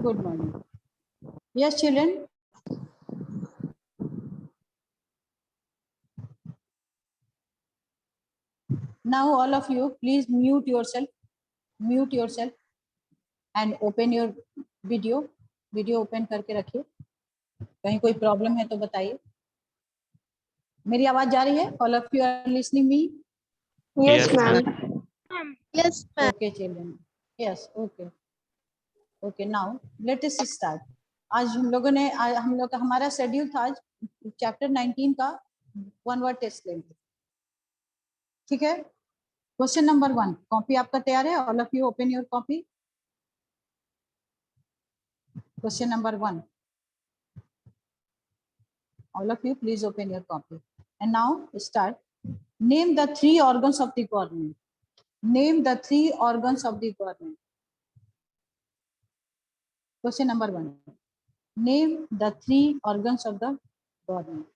Good morning. Yes, children. Now all of you, please mute yourself and open your video. Video open करके रखिए. कहीं कोई problem है तो बताइए. मेरी आवाज जा रही है? All of you are listening me? Yes, ma'am. Yes, ma'am. Okay, children. Yes, okay. Okay, now let us start. आज हम लोग का हमारा शेड्यूल था आज चैप्टर 19 का वन वर्ड टेस्ट लेंगे. ठीक है. Question number 1. कॉपी आपका तैयार है? All of you open your copy. Question number 1. All of you please open your copy. And now start. Name the 3 organs of the government. Name the 3 organs of the government. Question number 1. Name the 3 organs of the government.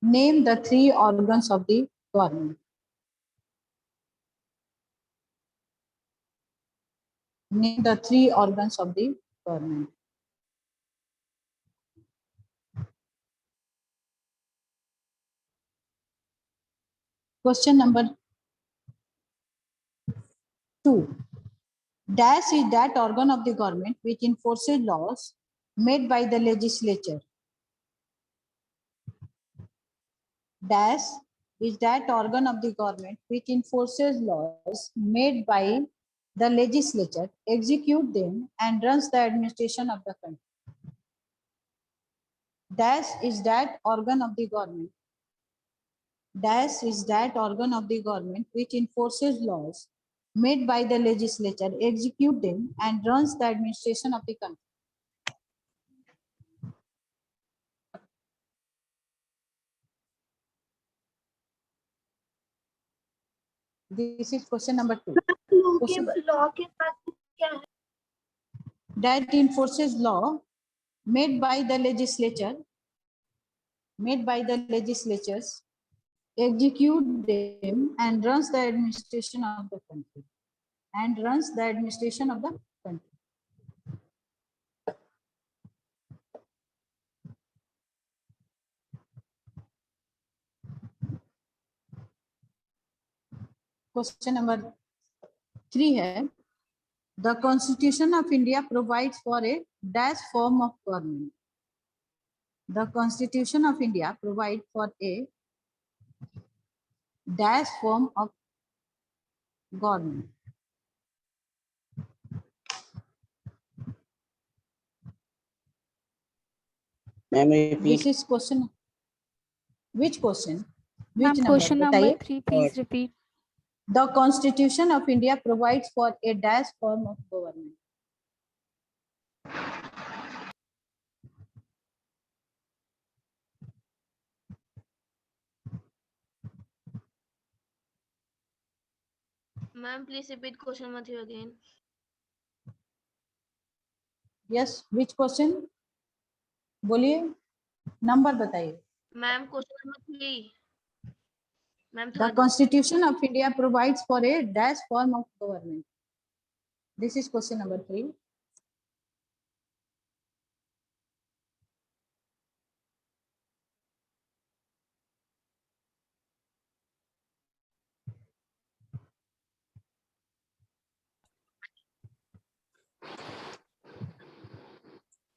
Name the 3 organs of the government. Name the 3 organs of the government. Question number 2. Dash is that organ of the government which enforces laws made by the legislature. Dash is that organ of the government which enforces laws made by the legislature, execute them, and runs the administration of the country. Dash is that organ of the government. Dash is that organ of the government which enforces laws made by the legislature, execute them, and runs the administration of the country. This is question number 2. That enforces law made by the legislature, execute them, and runs the administration of the country. Question number 3 है. The Constitution of India provides for a dash form of government. The Constitution of India provides for a dash form of government. This is question. Which question? Which number? Question number 3, please repeat. The Constitution of India provides for a dash form of government. Ma'am, please repeat question number 3 again. Yes, which question? बोलिए, number बताइए. Ma'am, question number 3. Ma'am, The Constitution of India provides for a dash form of government. This is question number 3.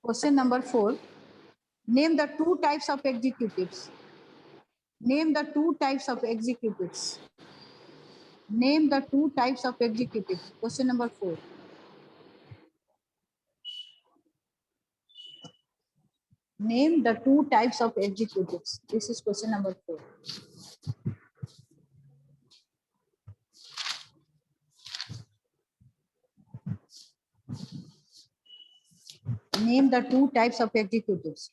Question number 4. Name the 2 types of executives. Name the 2 types of executives. Name the 2 types of executives. Question number 4. Name the 2 types of executives. This is question number 4. Name the 2 types of executives.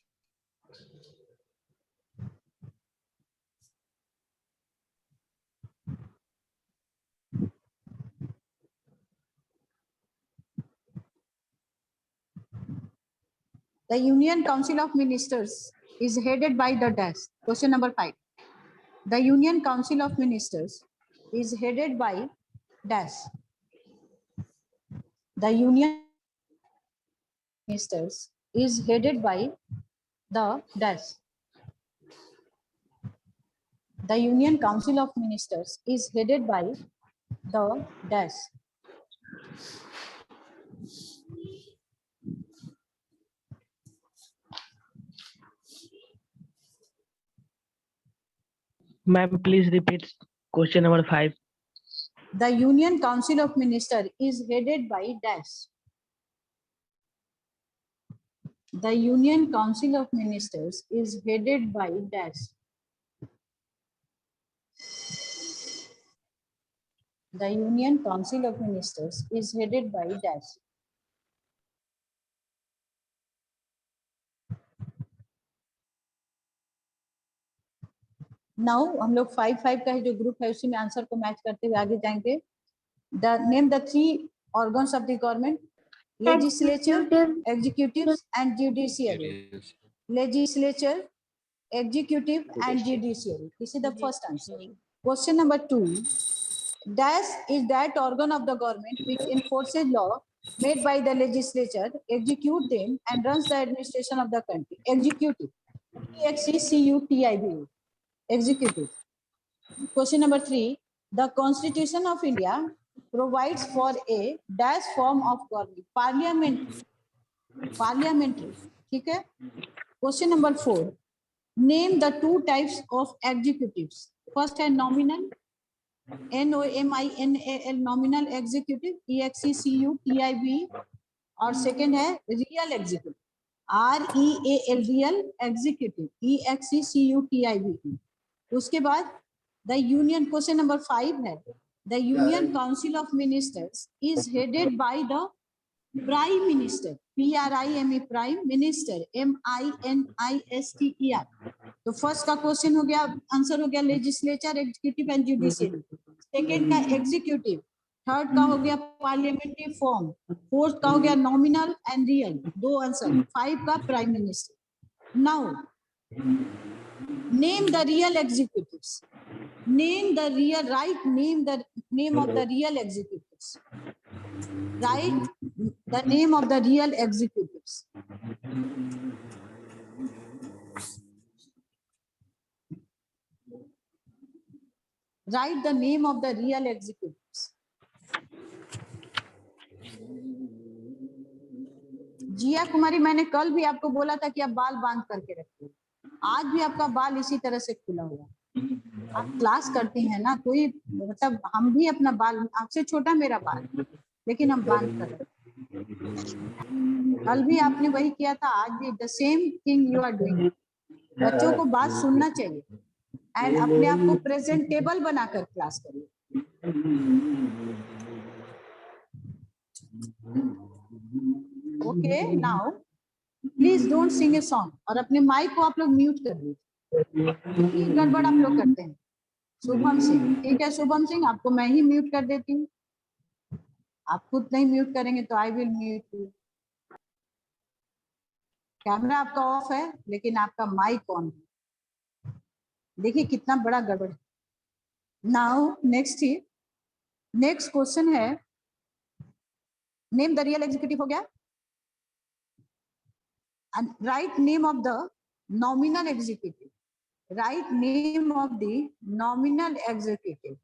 The Union Council of Ministers is headed by the dash. Question number 5. The Union Council of Ministers is headed by dash. The Union Ministers is headed by the dash. The Union Council of Ministers is headed by the dash. Ma'am, please repeat question number 5. The Union Council of Ministers is headed by dash. The Union Council of Ministers is headed by dash. The Union Council of Ministers is headed by dash. Now हम लोग 5-5 का जो group है उसी में answer को match करते हुए आगे जाएंगे. The name the 3 organs of the government: legislature, executive and judiciary. Legislature, executive and judiciary. This is the first answer. Question number 2. Dash is that organ of the government which enforces law made by the legislature, execute them and runs the administration of the country. Executive. EXECUTIVE. Executive. Question number 3. The Constitution of India provides for a dash form of government. Parliamentary. Parliamentary. ठीक है. Question number 4. Name the 2 types of executives. First है nominal. NOMINAL, nominal executive. EXECUTIVE. और second है real executive. REAL, real executive. EXECUTIVE. उसके बाद the union, question number 5 है, the Union Council of Ministers is headed by the Prime Minister. PRIME, Prime Minister. MINISTER. तो first का question हो गया, answer हो गया legislature, executive and judiciary. Second का एग्जीक्यूटिव, थर्ड का हो गया पार्लियामेंट्री फॉर्म, फोर्थ का हो गया नॉमिनल एंड रियल. 2 आंसर. 5 का prime minister. Now name the real executives. Name the real, right, name the name of the real executives. Write the name of the real executives. Write the name of the real executives. जिया कुमारी, मैंने कल भी आपको बोला था कि आप बाल बांध करके रखिए. आज भी आपका बाल इसी तरह से खुला हुआ. आप क्लास करती हैं ना, कोई मतलब हम भी अपना बाल, आपसे छोटा मेरा बाल, लेकिन हम बांध कर रखते. कल भी आपने वही किया था, आज भी the same thing you are doing. बच्चों को बात सुनना चाहिए एंड अपने आप को प्रेजेंटेबल बनाकर क्लास करिए. Okay, now please don't sing a song. और अपने माइक को आप लोग म्यूट कर दीजिए. गड़बड़ आप लोग करते हैं. शुभम सिंह, ठीक है शुभम सिंह, आपको मैं ही म्यूट कर देती हूँ. आप खुद नहीं म्यूट करेंगे तो I will mute you. Camera आपका ऑफ है लेकिन आपका माइक ऑन है. देखिए कितना बड़ा गड़बड़. नाउ नेक्स्ट क्वेश्चन है, नेम द रियल एग्जीक्यूटिव हो गया. And write name of the nominal executive. Write name of the nominal executive.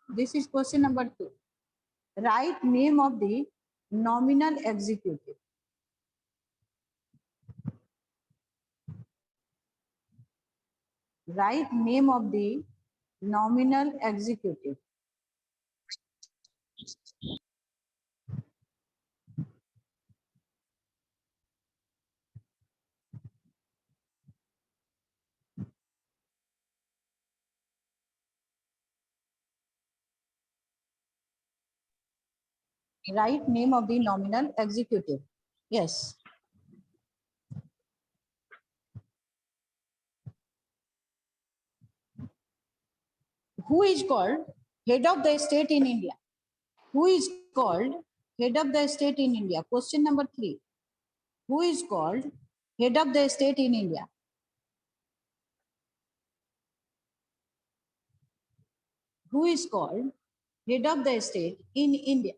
This is question number 2. Write name of the nominal executive. Write name of the nominal executive. Write name of the nominal executive. Yes. Who is called head of the state in India? Who is called head of the state in India? Question number 3. Who is called head of the state in India? who is called head of the state in India?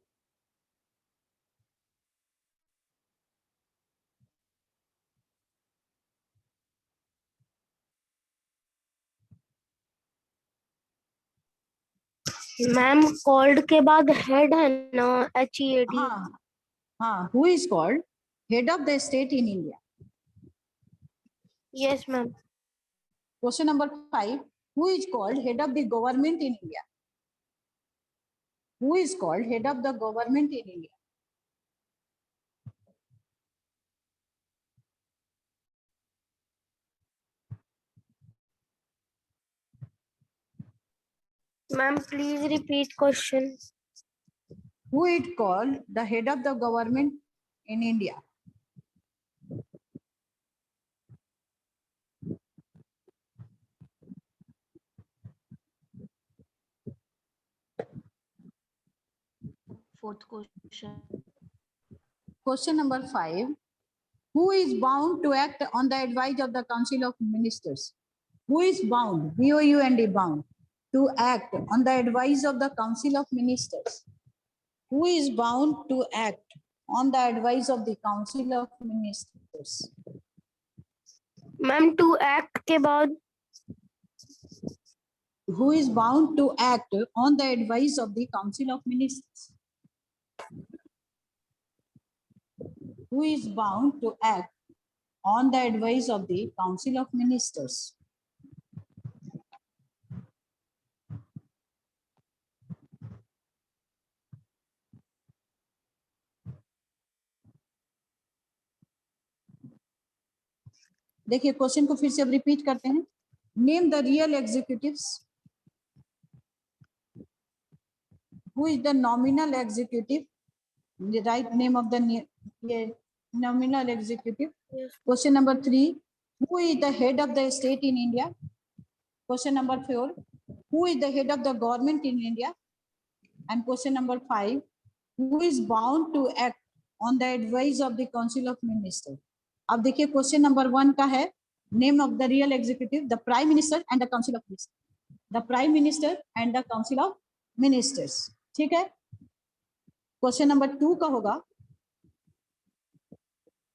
Ma'am called के बाद head है ना, HEAD. हाँ हाँ, who is called head of the state in India? Yes ma'am. Question number 5, who is called head of the government in India? Who is called head of the government in India? Ma'am, please repeat question. Who is called the head of the government in India? Fourth question. Question number 5, who is bound to act on the advice of the Council of Ministers? Who is bound, B-O-U-N-D, bound, to act on the advice of the Council of Ministers? Who is bound to act on the advice of the Council of Ministers? Ma'am to act के बाद Who is bound to act on the advice of the Council of Ministers? Who is bound to act on the advice of the Council of Ministers? देखिए question को फिर से अब repeat करते हैं. Name the real executives. Who is the nominal executive? The right name of the nominal executive. Question number 3, who is the head of the state in India? Question number 4, who is the head of the government in India? And question number 5, who is bound to act on the advice of the Council of Ministers? अब देखिए question number 1 का है, name of the real executive, the prime minister and the council of ministers. The prime minister and the council of ministers. ठीक है. Question number 2 का होगा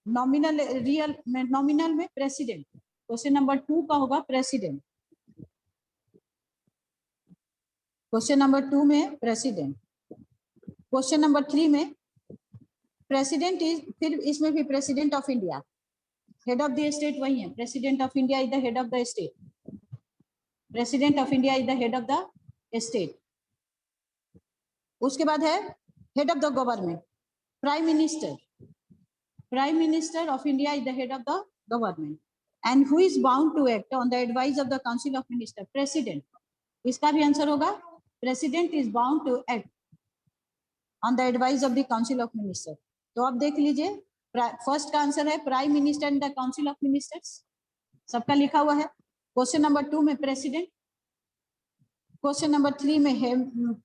nominal real में, nominal में प्रेसिडेंट. क्वेश्चन नंबर 2 का होगा प्रेसिडेंट. क्वेश्चन नंबर 2 में president. Question number 3 में प्रेसिडेंट इज, फिर इसमें भी president of India, head of the state वही है. President of India is the head of the state. President of India is the head of the state. उसके बाद है head of the government, prime minister. Prime minister of India is the head of the government. And who is bound to act on the advice of the council of minister? President. इसका भी answer होगा president is bound to act on the advice of the council of minister. तो आप देख लीजिए, first का answer है prime minister and the council of ministers, सबका लिखा हुआ है. क्वेश्चन नंबर 2 में प्रेसिडेंट. क्वेश्चन नंबर 3 में है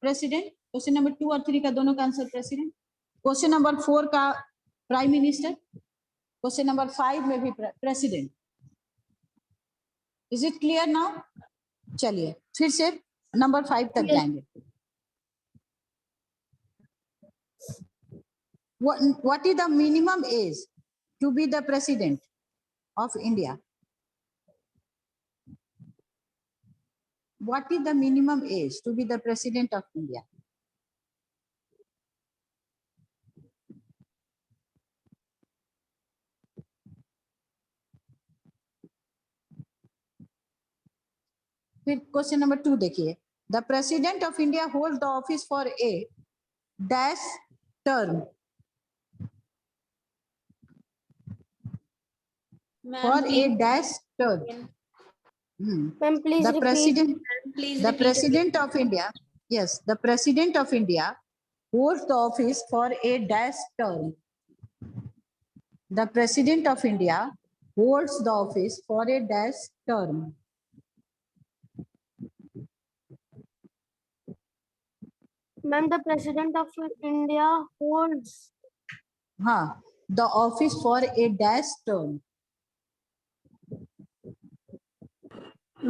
प्रेसिडेंट. क्वेश्चन नंबर 2 और 3 का दोनों का आंसर प्रेसिडेंट. क्वेश्चन नंबर 4 का प्राइम मिनिस्टर. क्वेश्चन नंबर 5 में भी president. Is it clear now? चलिए फिर से नंबर 5 तक जाएंगे. What is the minimum age to be the president of India? What is the minimum age to be the president of India? फिर question number 2 देखिए, the president of India hold the office for a dash term. For a dash term. Ma'am, please The repeat. president, Please the repeat president of India, yes, the president of India holds the office for a dash term. The president of India holds the office for a dash term. Ma'am, the president of India holds. हाँ, the office for a dash term.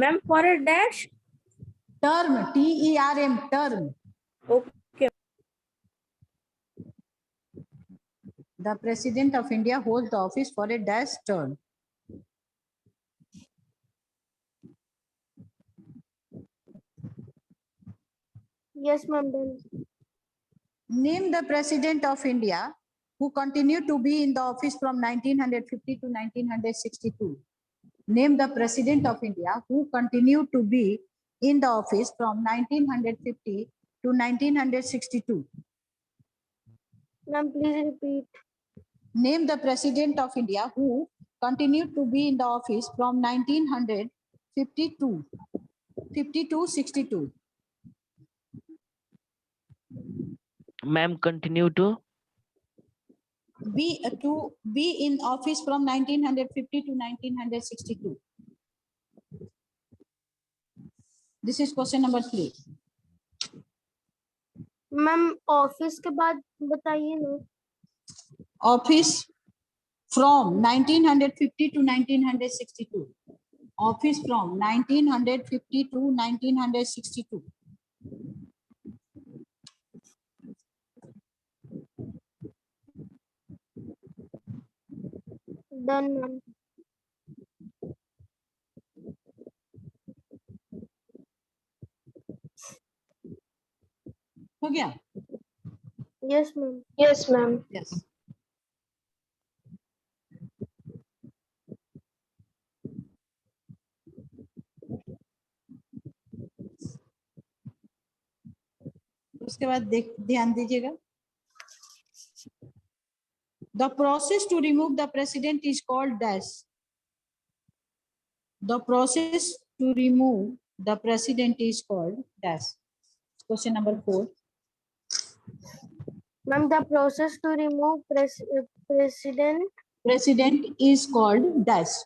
Ma'am, for a dash. Term, T-E-R-M, term. Okay. The President of India holds the office for a dash term. Yes, ma'am. Done. Name the President of India who continued to be in the office from 1950 to 1962. Name the President of India who continued to be in the office from 1950 to 1962. Ma'am, please repeat. Name the President of India who continued to be in the office from 1952 to 62. Ma'am, continue to. Be in office from 1950 to 1962. This is question number 3. Ma'am office के बाद बताइए ना. Office from 1950 to 1962. Office from 1950 to 1962. Done ma'am. हो गया? Yes ma'am. Yes ma'am. Yes. उसके बाद ध्यान दीजिएगा. The process to remove the president is called dash. The process to remove the president is called dash. Question number 4. Ma'am, the process to remove president. President is called dash.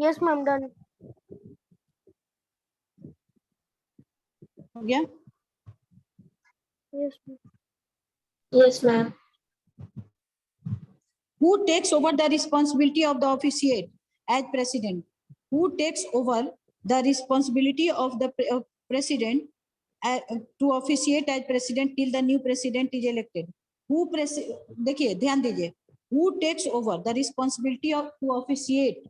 Yes, ma'am. Done. हो गया? Yes, ma'am. Yes, ma'am. Who takes over the responsibility of the officiate as president? Who takes over the responsibility of the president to officiate as president till the new president is elected? Who देखिए ध्यान दीजिए. Who takes over the responsibility of to officiate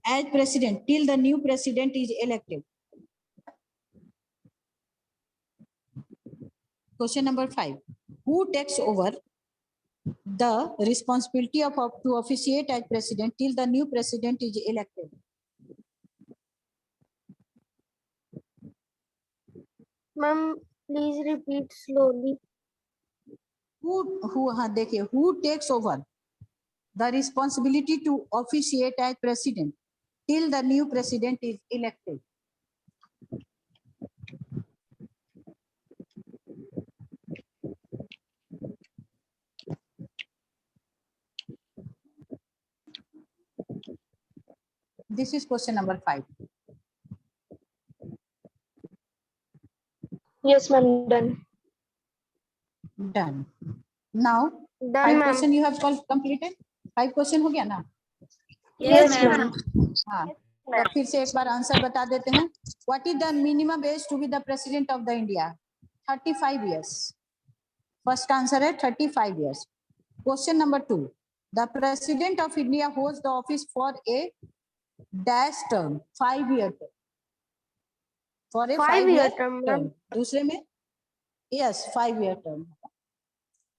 as president till the new president is elected? Question number 5. Who takes over the responsibility of to officiate as president till the new president is elected? Ma'am, please repeat slowly. Who हाँ देखिए, who takes over the responsibility to officiate as president till the new president is elected? This is question number 5. Yes, ma'am. Done. Done. Now, Done, 5 ma'am. question you have completed. 5 question हो गया ना? Yes, ma'am. हाँ, तो फिर से एक बार answer बता देते हैं. What is the minimum age to be the president of the India? 35 years. First answer है 35 years. Question number 2. The president of India holds the office for a dash term, 5-year term. For a 5-year term. दूसरे में yes, 5-year term.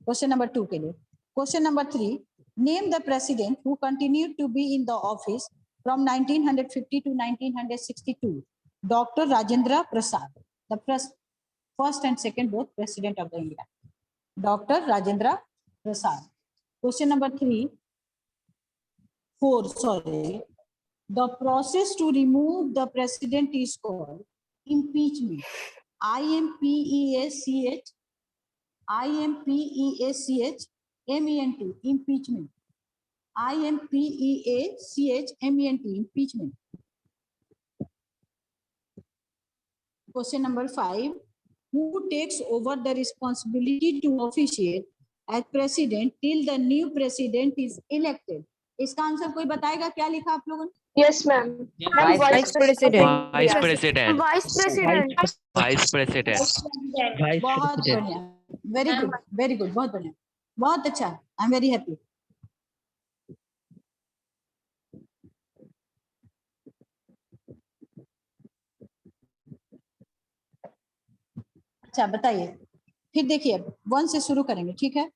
Question number 2 के लिए. Question number 3. Name the president who continued to be in the office from 1950 to 1962. Dr. Rajendra Prasad. The first and second both president of the India. Dr. Rajendra Prasad. Question number 4. Sorry. The process to remove the president is called impeachment. IMPEACH. IMPEACHMENT. Impeachment. IMPEACHMENT. Impeachment. Question number 5. Who takes over the responsibility to officiate as president till the new president is elected. इसका answer कोई बताएगा क्या लिखा आप लोगों ने? Yes, ma'am. Vice President. Vice President. Vice President. Vice President. Vice बहुत President. बढ़िया, वेरी गुड, वेरी गुड, बहुत बढ़िया, बहुत अच्छा, आई एम वेरी हैप्पी. अच्छा बताइए, फिर देखिए 1 से शुरू करेंगे, ठीक है?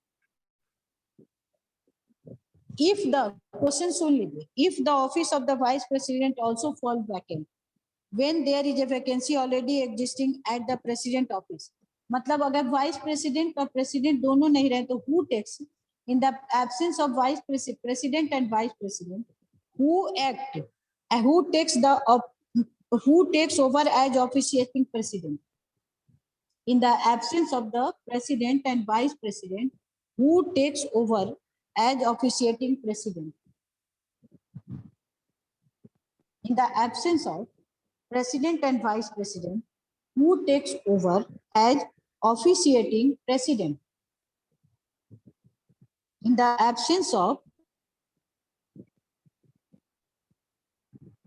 If the question सुन लीजिए, if the office of the vice president also fall vacant when there is a vacancy already existing at the president office, मतलब अगर वाइस प्रेसिडेंट और प्रेसिडेंट दोनों नहीं रहे तो who takes in the absence of vice president and vice president, who takes over as officiating president? In the absence of the president and vice president, who takes over as officiating president? In the absence of president and vice president, who takes over as officiating president? In the absence of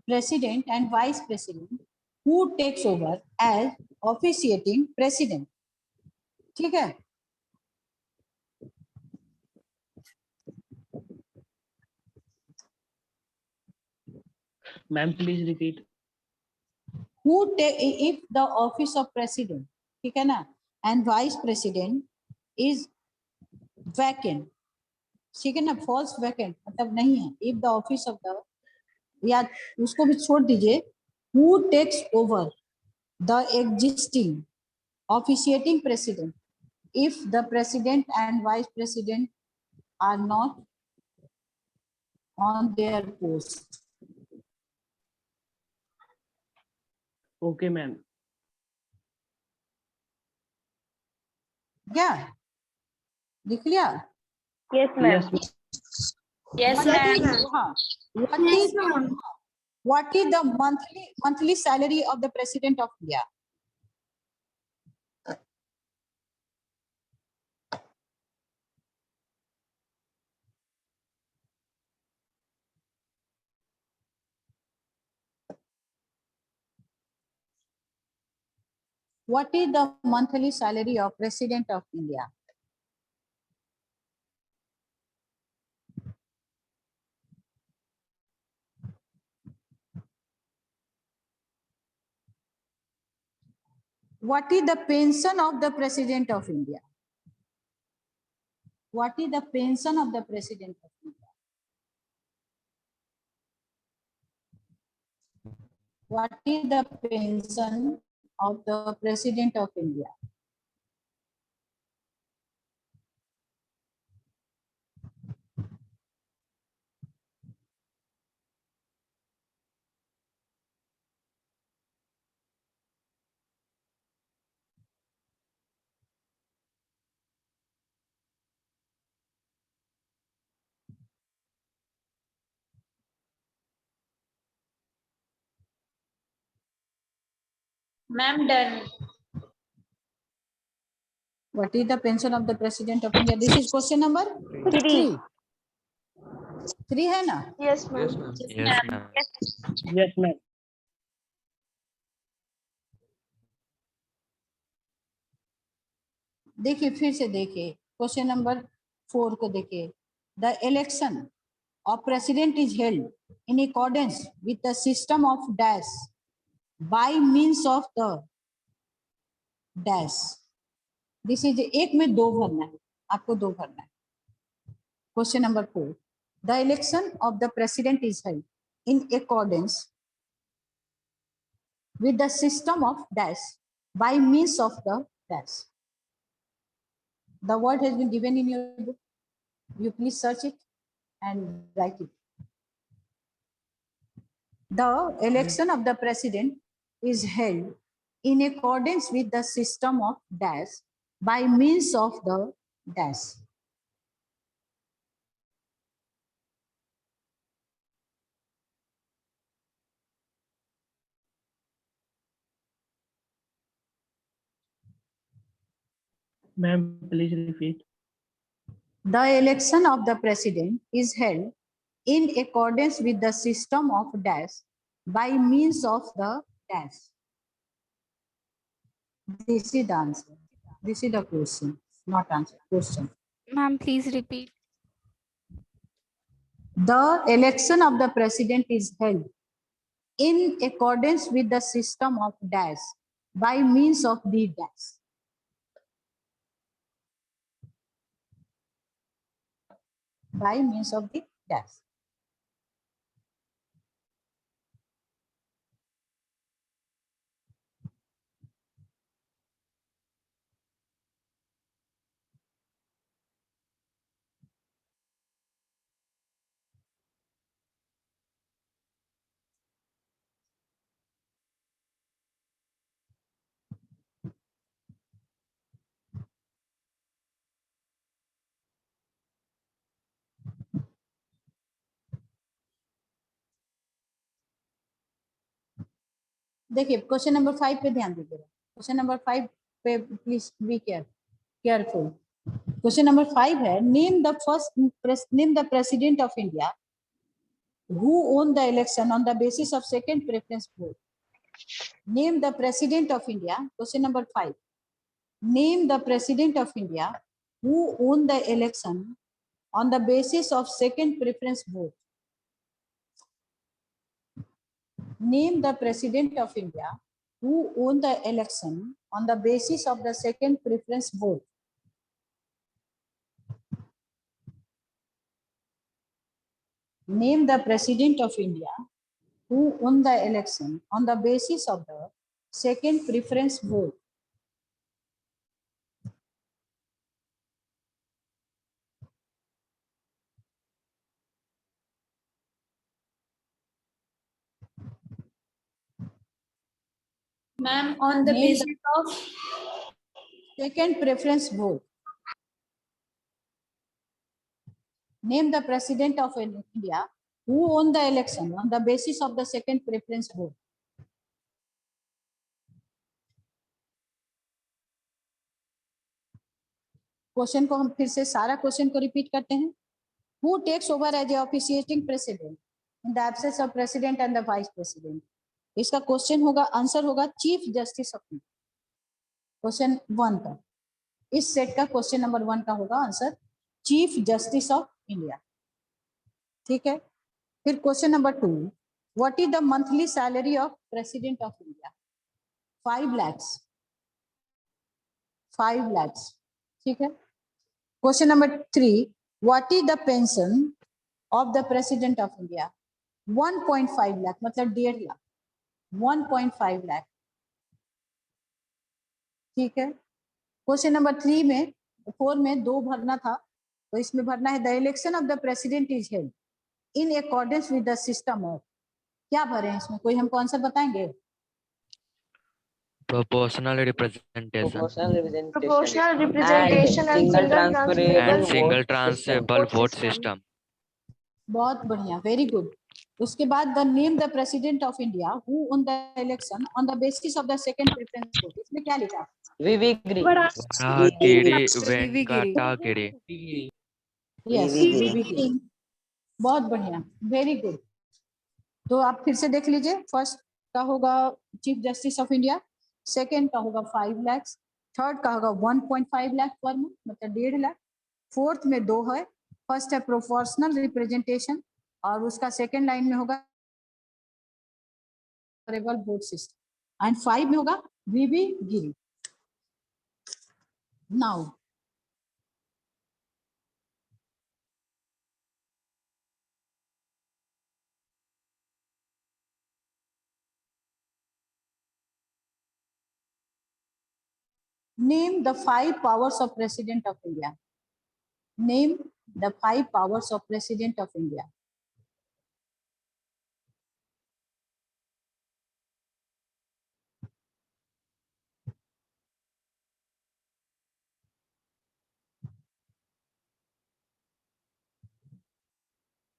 president and vice president, who takes over as officiating president? ठीक है? Ma'am, please repeat. Who if the office of president, ठीक है ना, and vice president is vacant, ठीक है ना, false vacant मतलब नहीं है, if the office of the, या उसको भी छोड़ दीजिए, who takes over the existing officiating president if the president and vice president are not on their post? Okay, ma'am. क्या लिख लिया? Yes, Yes, ma'am. ma'am. Yes, ma'am. What is the monthly salary of the president of India? What is the monthly salary of president of India? What is the pension of the president of India? What is the pension of the president of India? What is the pension of the president of India? Ma'am, done. What is the pension of the president of India? This is question number 3. 3 है ना? Yes, ma'am. Yes, ma'am. Yes, ma'am. देखिए फिर से देखिए question number 4 को देखिए. The election of president is held in accordance with the system of dash by means of the dash. This is एक में 2 भरना है, आपको 2 भरना है. Question number 4. The election of the president is held in accordance with the system of dash by means of the dash. The word has been given in your book. You please search it and write it. The election of the president is held in accordance with the system of dash by means of the dash. Ma'am, please repeat. The election of the president is held in accordance with the system of dash by means of the dash. This is the answer. This is the question, not answer. Question. Ma'am, please repeat. The election of the president is held in accordance with the system of dash by means of the dash. By means of the dash. देखिए question number 5 पे ध्यान दीजिएगा. Question number 5 पे please be careful. Question number 5 है name the president of India who won the election on the basis of second preference vote. Name the president of India. Question number 5. Name the president of India who won the election on the basis of second preference vote. Name the president of India who won the election on the basis of the second preference vote. Name the president of India who won the election on the basis of the second preference vote. Ma'am, on the Name basis of second preference vote. Name the president of India who won the election on the basis of the second preference vote. Question को हम फिर से सारा question को repeat करते हैं. Who takes over as the officiating president in the absence of president and the vice president? इसका question होगा, आंसर होगा chief justice of India. Question 1 का, इस सेट का क्वेश्चन नंबर 1 का होगा answer chief justice of India. ठीक है. फिर question number 2, what is the monthly salary of president of India? 5 lakhs. 5 lakhs. ठीक है. Question number 3, what is the pension of the president of India? 1.5 lakh मतलब 1.5 लाख. 1.5 लाख. ठीक है. क्वेश्चन नंबर 4 में 2 भरना था, तो इसमें भरना है the election of the president is held in accordance with the system of. क्या भरे हैं इसमें? कोई हमको आंसर बताएंगे? Proportional representation Proportional representation and single transferable vote system. बहुत बढ़िया, वेरी गुड. उसके बाद the name the president of India who one the election on the basis of the second preference vote. इसमें क्या लिखा? VV Giri. Venkatagiri. यस, वीवी. बहुत बढ़िया, very good. तो आप फिर से देख लीजिए. फर्स्ट का होगा chief justice of India, second का होगा 5 लाख, थर्ड का होगा 1.5 लाख पर मंथ मतलब 1.5 लाख. फोर्थ में 2 है. फर्स्ट है प्रोपोर्शनल रिप्रेजेंटेशन और उसका सेकंड लाइन में होगा वोट सिस्टम एंड 5 में होगा V Giri. Now name the 5 powers of President of India. Name the 5 powers of President of India.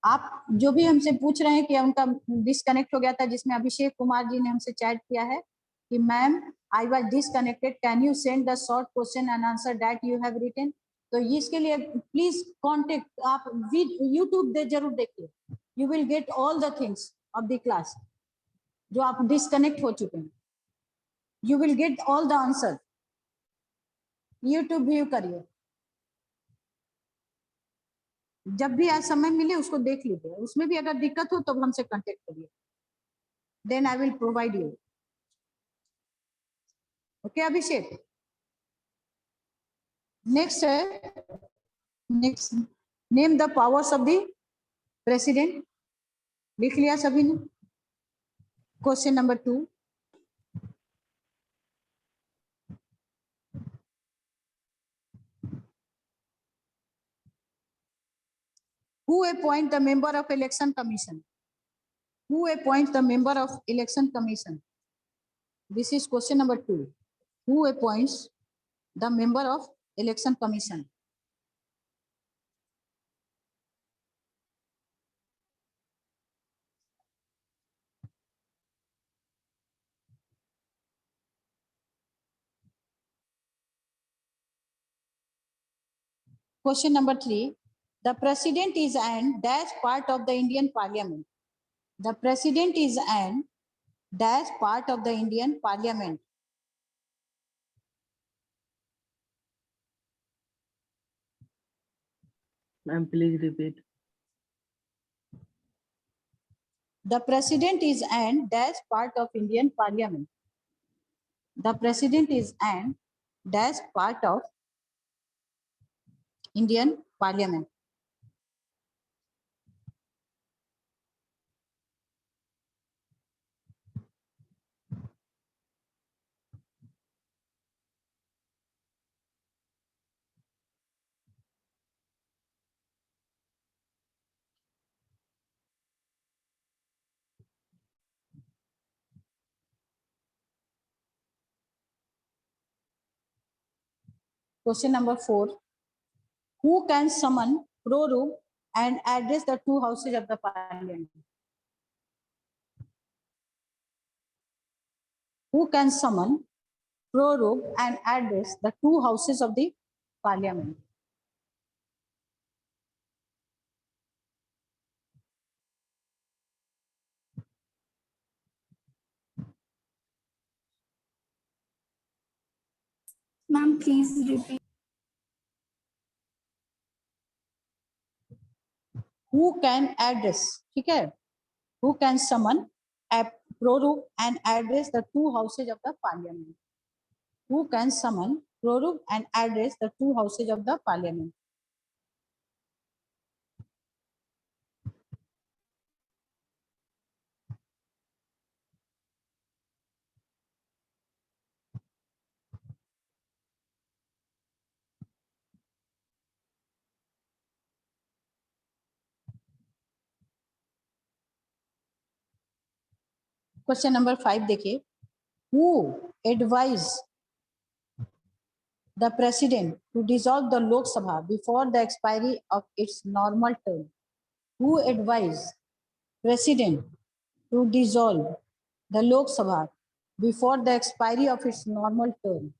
आप जो भी हमसे पूछ रहे हैं कि उनका डिस्कनेक्ट हो गया था, जिसमें अभिषेक कुमार जी ने हमसे चैट किया है कि ma'am I was disconnected. Can you send the short question and answer that you have written? तो इसके लिए प्लीज कांटेक्ट आप यूट्यूब दे जरूर देखिए, you will get all the things of the class जो आप डिस्कनेक्ट हो चुके हैं, you will get all the answer. YouTube view करिए, जब भी आज समय मिले उसको देख लीजिए, उसमें भी अगर दिक्कत हो तो हमसे कांटेक्ट करिए, then I will provide you. Okay Abhishek, next है, next name the powers of the president. लिख लिया सभी ने? Question number 2, who appoint the member of election commission? Who appoints the member of election commission? This is question number 2. Who appoints the member of election commission? Question number 3. The president is an dash part of the Indian parliament. The president is an dash part of the Indian parliament. Ma'am, please repeat. The president is an dash part of Indian parliament. The president is an dash part of Indian parliament. Question number 4. Who can summon, prorogue, and address the two houses of the parliament? Who can summon, prorogue, and address the two houses of the parliament? Ma'am, please repeat. Who can address? ठीक है? Who can summon, prorogue, and address the two houses of the parliament? Who can summon, prorogue, and address the two houses of the parliament? Question number 5 देखिए, who advised the president to dissolve the Lok Sabha before the expiry of its normal term? Who advised president to dissolve the Lok Sabha before the expiry of its normal term?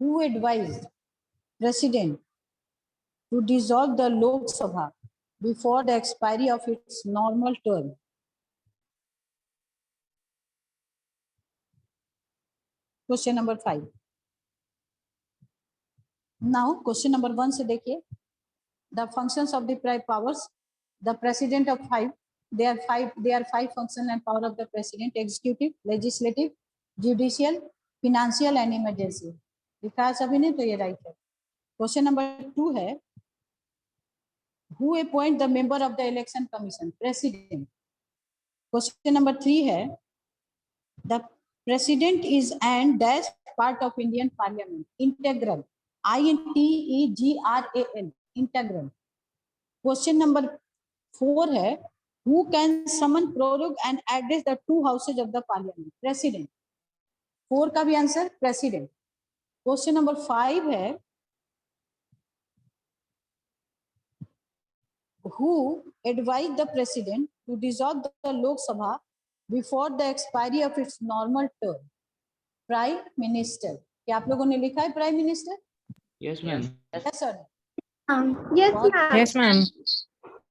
Who advised president to dissolve the Lok Sabha before the expiry of its normal term? Question number 5. Now question number 1 से देखिए, the functions of the powers. The president of 5. There are five functions and power of the president: executive, legislative, judicial, financial and emergency. लिखा है सभी ने? तो ये right है। Question number 2 है, who appoint the member of the election commission? President. Question number 3 है, the president is and dash part of Indian parliament. Integral. INTEGRAL. Integral. Question number 4 है, who can summon, prorogue and address the two houses of the parliament? President. 4 का भी answer president. Question number 5 है, who advised the president to dissolve the Lok Sabha before the expiry of its normal term? Prime Minister. क्या आप लोगों ने लिखा है prime minister? Yes, ma'am. Yes sir, Yes, Yes, ma'am.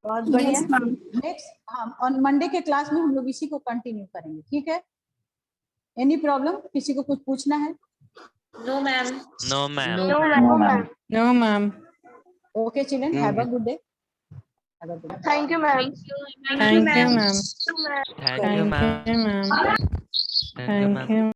बहुत बढ़िया। Next, हाँ, और मंडे के क्लास में हम लोग इसी को कंटिन्यू करेंगे, ठीक है? Any problem? किसी को कुछ पूछना है? No, ma'am. No, ma'am. No, ma'am. No, ma'am. Okay, children, have a good day. Have a good day. Thank you, ma'am. Thank you, ma'am. Thank you, ma'am. Thank you, ma'am. Thank you, ma'am. Thank you.